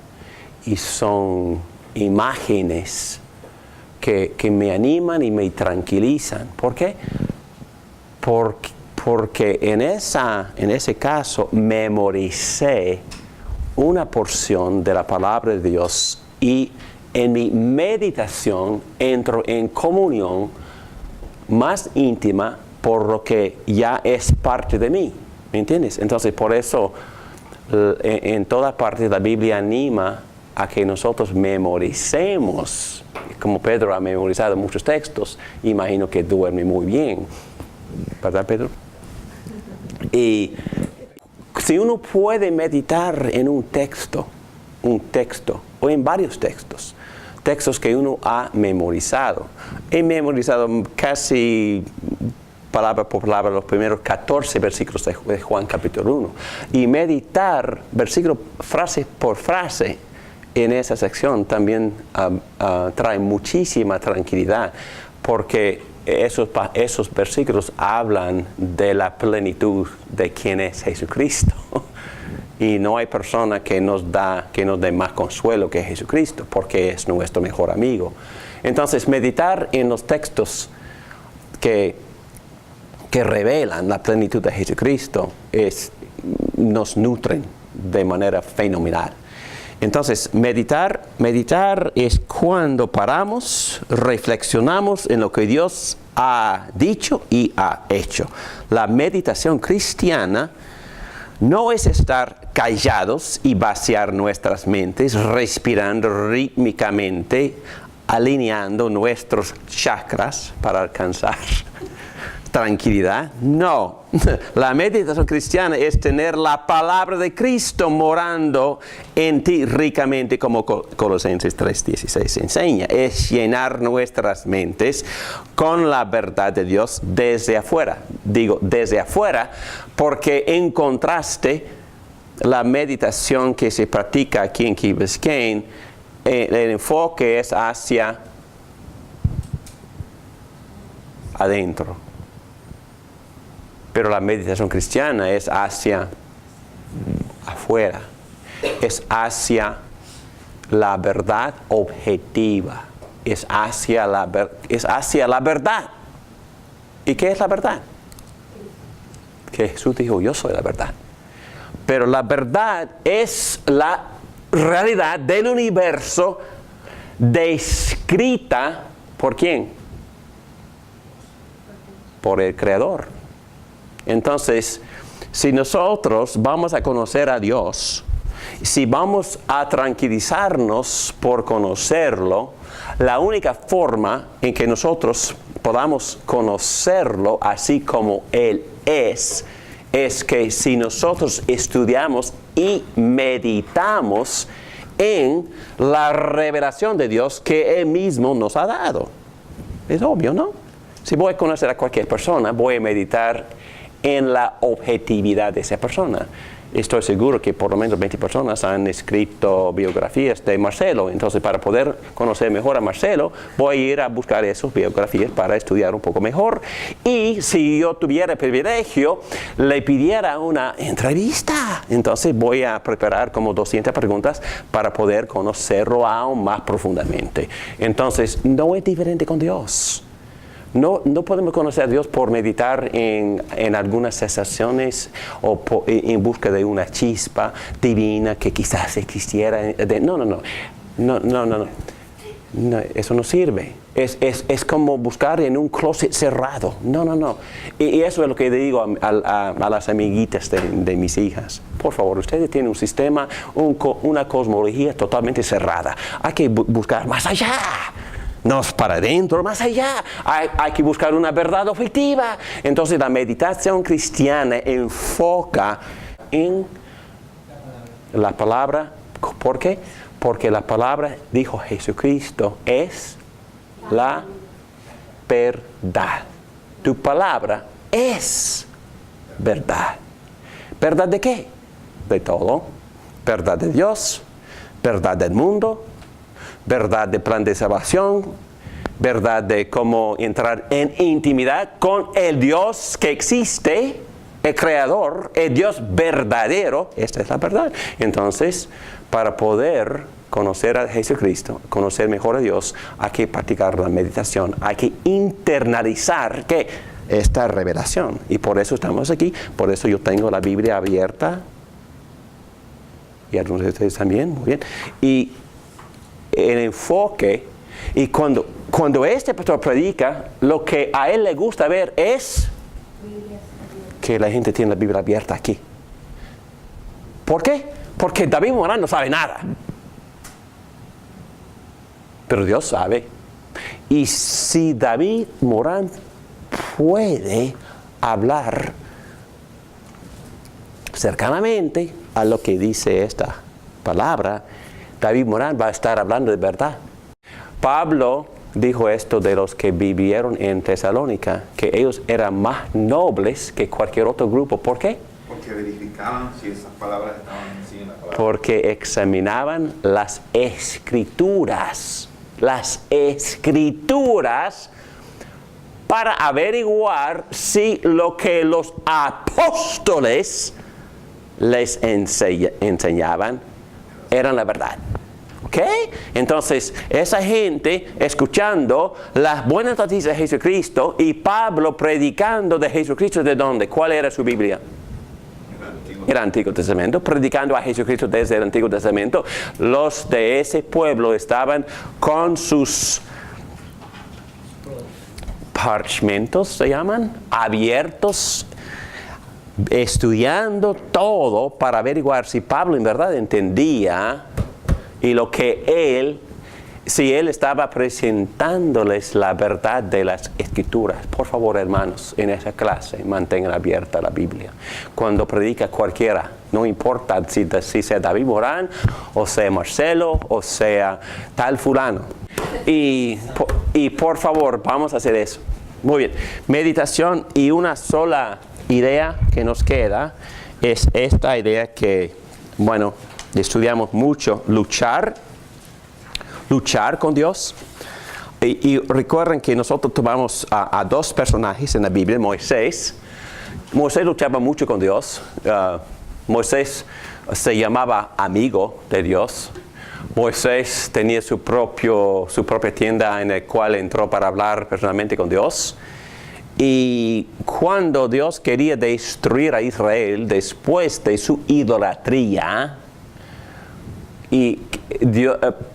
Speaker 1: Y son imágenes que me animan y me tranquilizan. ¿Por qué? Porque en ese caso memoricé una porción de la palabra de Dios y en mi meditación entro en comunión más íntima por lo que ya es parte de mí. ¿Me entiendes? Entonces por eso en toda parte la Biblia anima a que nosotros memoricemos, como Pedro ha memorizado muchos textos, imagino que duerme muy bien, ¿verdad, Pedro? Y si uno puede meditar en un texto, o en varios textos que uno ha memorizado. He memorizado casi palabra por palabra los primeros 14 versículos de Juan capítulo 1. Y meditar versículo, frase por frase, en esa sección también trae muchísima tranquilidad, porque esos versículos hablan de la plenitud de quién es Jesucristo. Y no hay persona que nos dé más consuelo que Jesucristo, porque es nuestro mejor amigo. Entonces, meditar en los textos que revelan la plenitud de Jesucristo nos nutren de manera fenomenal. Entonces, meditar es cuando paramos, reflexionamos en lo que Dios ha dicho y ha hecho. La meditación cristiana no es estar callados y vaciar nuestras mentes, respirando rítmicamente, alineando nuestros chakras para alcanzar tranquilidad. No, la meditación cristiana es tener la palabra de Cristo morando en ti ricamente, como Colosenses 3:16 enseña. Es llenar nuestras mentes con la verdad de Dios desde afuera. Digo desde afuera porque en contraste la meditación que se practica aquí en Key Biscayne, el enfoque es hacia adentro. Pero la meditación cristiana es hacia afuera, es hacia la verdad objetiva, es hacia la verdad. ¿Y qué es la verdad? Que Jesús dijo, yo soy la verdad. Pero la verdad es la realidad del universo descrita ¿por quién? Por el Creador. Entonces, si nosotros vamos a conocer a Dios, si vamos a tranquilizarnos por conocerlo, la única forma en que nosotros podamos conocerlo así como Él es que si nosotros estudiamos y meditamos en la revelación de Dios que Él mismo nos ha dado. Es obvio, ¿no? Si voy a conocer a cualquier persona, voy a meditar en la objetividad de esa persona. Estoy seguro que por lo menos 20 personas han escrito biografías de Marcelo. Entonces, para poder conocer mejor a Marcelo, voy a ir a buscar esas biografías para estudiar un poco mejor. Y si yo tuviera el privilegio, le pidiera una entrevista. Entonces, voy a preparar como 200 preguntas para poder conocerlo aún más profundamente. Entonces, no es diferente con Dios. No podemos conocer a Dios por meditar en algunas sensaciones o en busca de una chispa divina que quizás existiera. No, eso no sirve. Es como buscar en un closet cerrado. No. Y eso es lo que digo a las amiguitas de mis hijas. Por favor, ustedes tienen un sistema, una cosmología totalmente cerrada. Hay que buscar más allá. No es para adentro, más allá. Hay que buscar una verdad objetiva. Entonces la meditación cristiana enfoca en la palabra. ¿Por qué? Porque la palabra, dijo Jesucristo, es la verdad. Tu palabra es verdad. ¿Verdad de qué? De todo. Verdad de Dios, verdad del mundo, verdad del plan de salvación, verdad de cómo entrar en intimidad con el Dios que existe, el Creador, el Dios verdadero. Esta es la verdad. Entonces, para poder conocer a Jesucristo, conocer mejor a Dios, hay que practicar la meditación, hay que internalizar esta revelación. Y por eso estamos aquí, por eso yo tengo la Biblia abierta, y algunos de ustedes también, muy bien. Y el enfoque, y cuando este pastor predica, lo que a él le gusta ver es que la gente tiene la Biblia abierta aquí. ¿Por qué? Porque David Morán no sabe nada. Pero Dios sabe. Y si David Morán puede hablar cercanamente a lo que dice esta palabra, David Morán va a estar hablando de verdad. Pablo dijo esto de los que vivieron en Tesalónica, que ellos eran más nobles que cualquier otro grupo. ¿Por qué?
Speaker 4: Porque verificaban si esas palabras estaban en la palabra.
Speaker 1: Porque examinaban las escrituras. Las escrituras para averiguar si lo que los apóstoles les enseñaban eran la verdad. ¿Ok? Entonces, esa gente escuchando las buenas noticias de Jesucristo y Pablo predicando de Jesucristo, ¿de dónde? ¿Cuál era su Biblia? El Antiguo Testamento, predicando a Jesucristo desde el Antiguo Testamento. Los de ese pueblo estaban con sus parchmentos, se llaman, abiertos, estudiando todo para averiguar si Pablo en verdad entendía y lo que si él estaba presentándoles la verdad de las Escrituras. Por favor, hermanos, en esa clase mantengan abierta la Biblia. Cuando predica cualquiera, no importa si sea David Morán, o sea Marcelo, o sea tal fulano. Y por favor, vamos a hacer eso. Muy bien. Meditación, y una sola idea que nos queda es esta idea que, bueno, estudiamos mucho, luchar con Dios. Y recuerden que nosotros tomamos a dos personajes en la Biblia. Moisés luchaba mucho con Dios. Moisés se llamaba amigo de Dios. Moisés tenía su propia tienda en la cual entró para hablar personalmente con Dios. Y cuando Dios quería destruir a Israel después de su idolatría,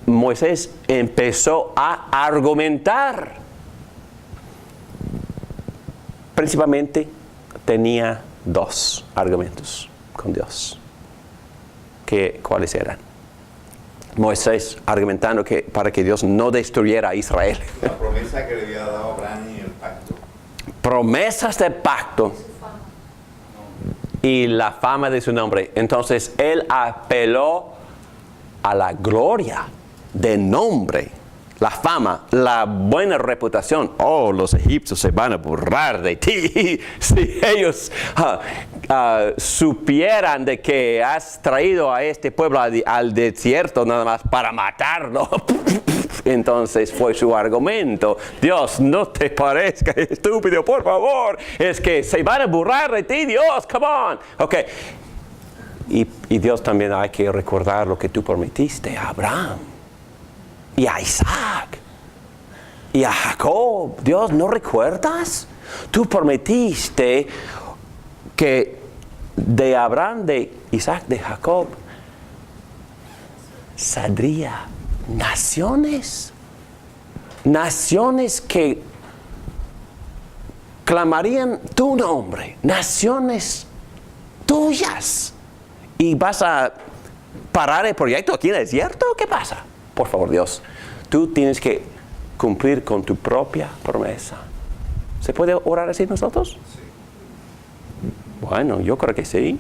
Speaker 1: Moisés empezó a argumentar. Principalmente tenía dos argumentos con Dios. ¿Cuáles eran? Moisés argumentando que para que Dios no destruyera a Israel.
Speaker 4: La promesa que le había dado a Abraham en el pacto.
Speaker 1: Promesas de pacto y la fama de su nombre. Entonces él apeló a la gloria del nombre, la fama, la buena reputación. Oh, los egipcios se van a burlar de ti si ellos supieran de que has traído a este pueblo al desierto nada más para matarlo. Entonces fue su argumento. Dios, no te parezca estúpido, por favor. Es que se van a burlar de ti, Dios, come on. Ok. Y Dios también hay que recordar lo que tú prometiste a Abraham. Y a Isaac. Y a Jacob. Dios, ¿no recuerdas? Tú prometiste que de Abraham, de Isaac, de Jacob, saldría naciones. Naciones que clamarían tu nombre. Naciones tuyas. ¿Y vas a parar el proyecto aquí en el desierto? ¿Qué pasa? Por favor, Dios, tú tienes que cumplir con tu propia promesa. ¿Se puede orar así nosotros? Sí. Bueno, yo creo que sí.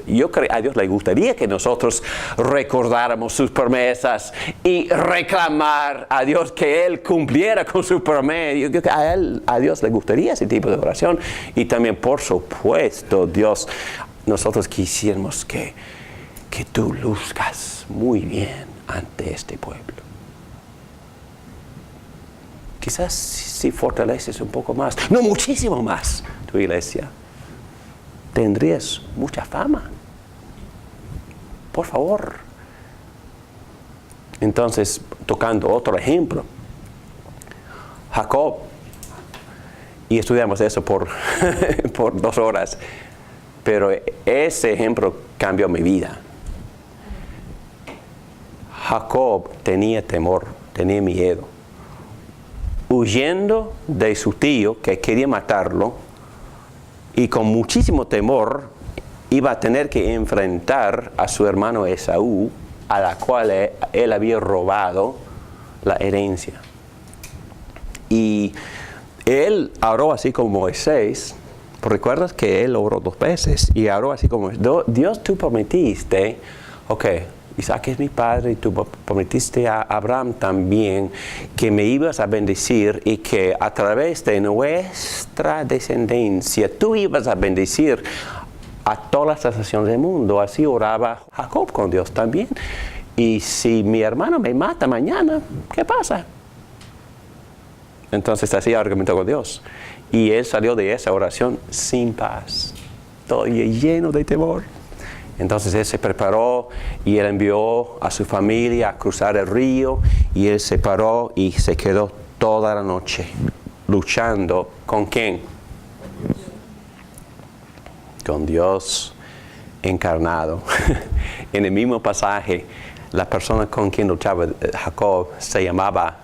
Speaker 1: Yo creo que a Dios le gustaría que nosotros recordáramos sus promesas y reclamar a Dios que Él cumpliera con su promesa. Yo creo que a Dios le gustaría ese tipo de oración. Y también, por supuesto, Dios, nosotros quisiéramos que tú luzcas muy bien ante este pueblo. Quizás si fortaleces un poco más, no muchísimo más, tu iglesia, tendrías mucha fama. Por favor. Entonces, tocando otro ejemplo, Jacob, y estudiamos eso por 2 horas, pero ese ejemplo cambió mi vida. Jacob tenía temor, tenía miedo, huyendo de su tío que quería matarlo, y con muchísimo temor iba a tener que enfrentar a su hermano Esaú, a la cual él había robado la herencia. Y él oró así como Moisés. ¿Recuerdas que él oró 2 veces? Y oró así como, Dios, tú prometiste, ok, Isaac es mi padre, y tú prometiste a Abraham también que me ibas a bendecir y que a través de nuestra descendencia tú ibas a bendecir a todas las naciones del mundo. Así oraba Jacob con Dios también. Y si mi hermano me mata mañana, ¿qué pasa? Entonces así argumentó con Dios. Y él salió de esa oración sin paz, todo lleno de temor. Entonces él se preparó y él envió a su familia a cruzar el río, y él se paró y se quedó toda la noche luchando. ¿Con quién? Con Dios encarnado. En el mismo pasaje, la persona con quien luchaba Jacob se llamaba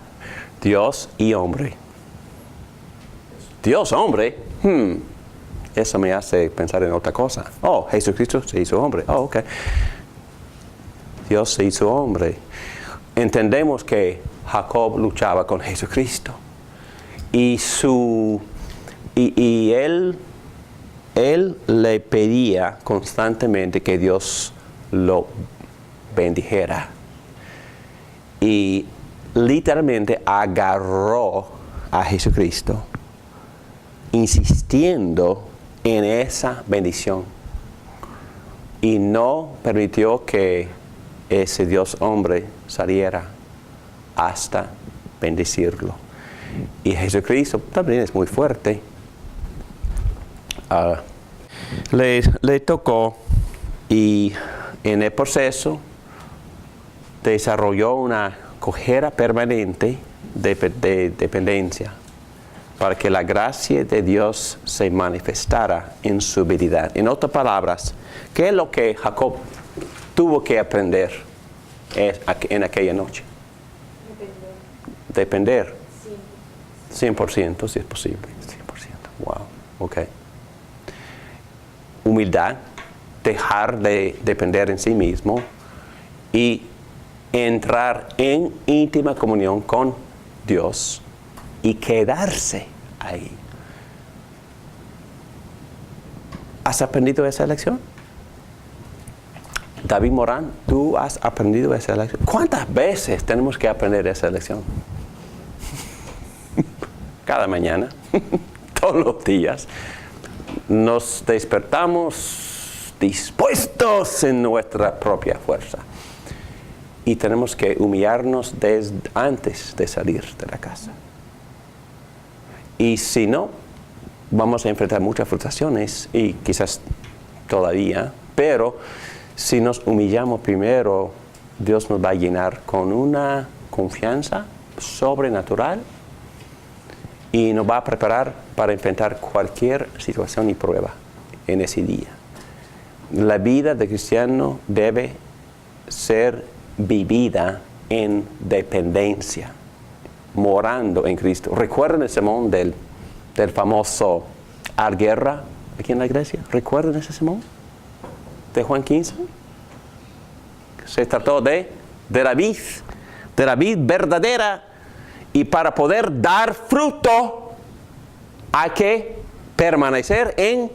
Speaker 1: Dios y hombre. Dios hombre. Eso me hace pensar en otra cosa. Oh, Jesucristo se hizo hombre. Oh, ok. Dios se hizo hombre. Entendemos que Jacob luchaba con Jesucristo. Y él le pedía constantemente que Dios lo bendijera. Y literalmente agarró a Jesucristo, insistiendo en esa bendición, y no permitió que ese Dios hombre saliera hasta bendecirlo. Y Jesucristo también es muy fuerte. Le tocó, y en el proceso desarrolló una cojera permanente de dependencia, para que la gracia de Dios se manifestara en su habilidad. En otras palabras, ¿qué es lo que Jacob tuvo que aprender en aquella noche? Depender. 100%, si es posible. 100%. Wow. Ok. humildad, dejar de depender en sí mismo y entrar en íntima comunión con Dios y quedarse ahí. ¿Has aprendido esa lección? David Morán, ¿tú has aprendido esa lección? ¿Cuántas veces tenemos que aprender esa lección? Cada mañana, todos los días. Nos despertamos dispuestos en nuestra propia fuerza. Y tenemos que humillarnos desde antes de salir de la casa. Y si no, vamos a enfrentar muchas frustraciones y quizás todavía, pero si nos humillamos primero, Dios nos va a llenar con una confianza sobrenatural y nos va a preparar para enfrentar cualquier situación y prueba en ese día. La vida de cristiano debe ser vivida en dependencia, morando en Cristo. ¿Recuerdan el sermón del famoso Arguerra aquí en la iglesia? ¿Recuerdan ese sermón de Juan 15? Se trató de la vid verdadera, y para poder dar fruto hay que permanecer en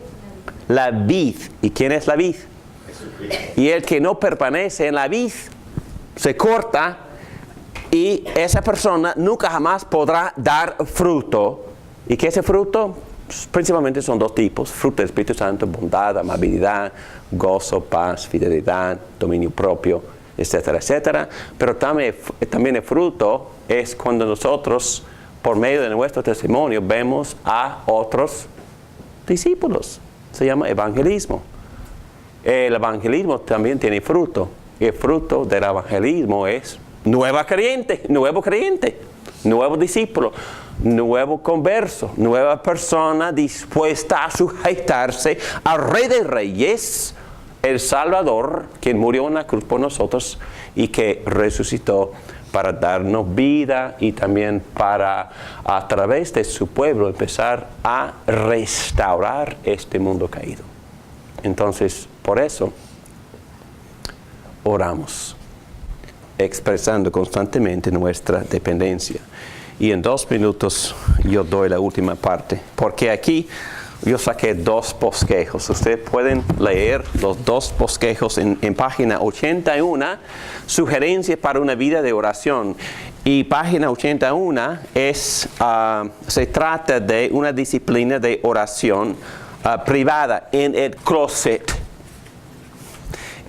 Speaker 1: la vid. ¿Y quién es la vid? Y el que no permanece en la vid se corta y esa persona nunca jamás podrá dar fruto. ¿Y qué es el fruto? Principalmente son dos tipos: fruto del Espíritu Santo, bondad, amabilidad, gozo, paz, fidelidad, dominio propio, etcétera, etcétera. Pero también el fruto es cuando nosotros, por medio de nuestro testimonio, vemos a otros discípulos. Se llama evangelismo. El evangelismo también tiene fruto. El fruto del evangelismo es nuevo creyente, nuevo discípulo, nuevo converso, nueva persona dispuesta a sujetarse al Rey de Reyes, el Salvador, quien murió en la cruz por nosotros y que resucitó para darnos vida y también para, a través de su pueblo, empezar a restaurar este mundo caído. Entonces, por eso, oramos, expresando constantemente nuestra dependencia. Y en 2 minutos yo doy la última parte, porque aquí yo saqué 2 bosquejos. Ustedes pueden leer los 2 bosquejos en página 81, sugerencias para una vida de oración. Y página 81 se trata de una disciplina de oración privada en el closet.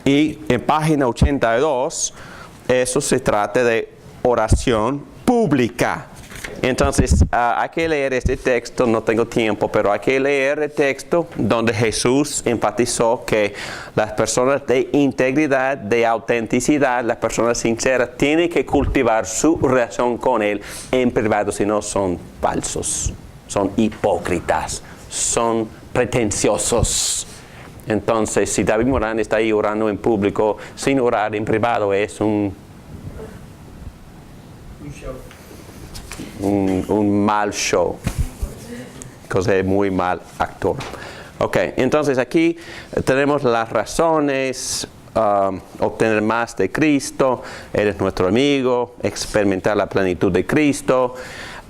Speaker 1: Y en página 82, eso se trata de oración pública. Entonces, hay que leer este texto, no tengo tiempo, pero hay que leer el texto donde Jesús enfatizó que las personas de integridad, de autenticidad, las personas sinceras, tienen que cultivar su relación con Él en privado, si no son falsos, son hipócritas, son pretenciosos. Entonces, si David Morán está ahí orando en público, sin orar en privado, es un mal show, cosa es muy mal actor. Ok, entonces aquí tenemos las razones: obtener más de Cristo, Él es nuestro amigo, experimentar la plenitud de Cristo,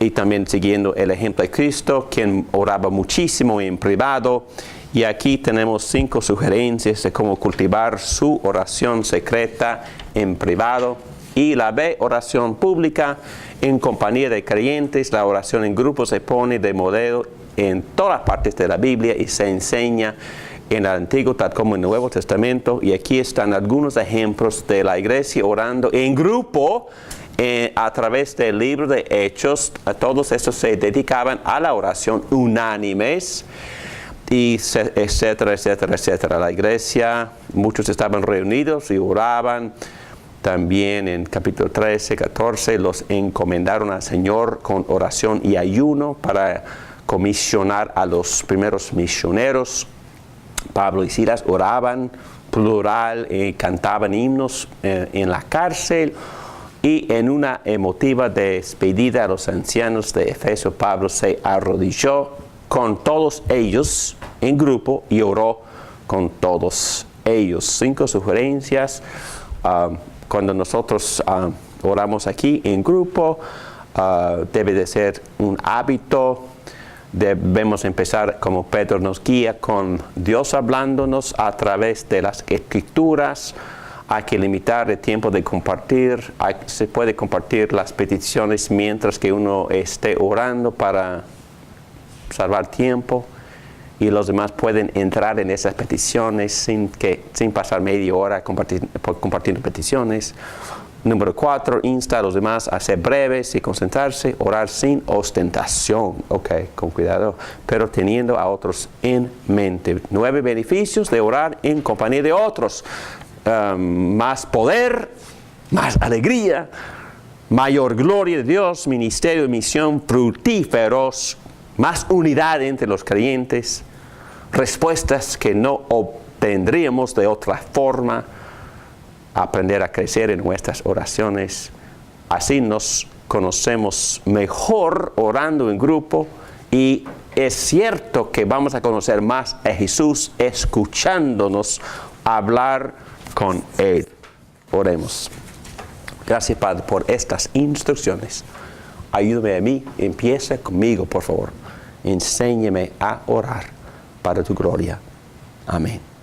Speaker 1: y también siguiendo el ejemplo de Cristo, quien oraba muchísimo en privado. Y aquí tenemos 5 sugerencias de cómo cultivar su oración secreta en privado. Y la B, oración pública en compañía de creyentes. La oración en grupo se pone de modelo en todas partes de la Biblia y se enseña en el Antiguo tal como en el Nuevo Testamento. Y aquí están algunos ejemplos de la iglesia orando en grupo a través del libro de Hechos. Todos estos se dedicaban a la oración unánimes, y etcétera, etcétera, etcétera. La iglesia, muchos estaban reunidos y oraban. También en capítulo 13, 14, los encomendaron al Señor con oración y ayuno para comisionar a los primeros misioneros. Pablo y Silas oraban, plural, cantaban himnos en la cárcel. Y en una emotiva despedida a los ancianos de Efeso, Pablo se arrodilló con todos ellos en grupo y oró con todos ellos. 5 sugerencias. Cuando nosotros oramos aquí en grupo, debe de ser un hábito. Debemos empezar, como Pedro nos guía, con Dios hablándonos a través de las Escrituras. Hay que limitar el tiempo de compartir. Se puede compartir las peticiones mientras que uno esté orando para salvar tiempo. Y los demás pueden entrar en esas peticiones sin pasar media hora compartiendo peticiones. Número 4, insta a los demás a ser breves y concentrarse, orar sin ostentación, con cuidado, pero teniendo a otros en mente. 9 beneficios de orar en compañía de otros. Más poder, más alegría, mayor gloria de Dios, ministerio y misión fructíferos, más unidad entre los creyentes, respuestas que no obtendríamos de otra forma, aprender a crecer en nuestras oraciones. Así nos conocemos mejor orando en grupo, y es cierto que vamos a conocer más a Jesús escuchándonos hablar con Él. Oremos. Gracias, Padre, por estas instrucciones. Ayúdame a mí, empieza conmigo, por favor. Enséñame a orar para tu gloria. Amén.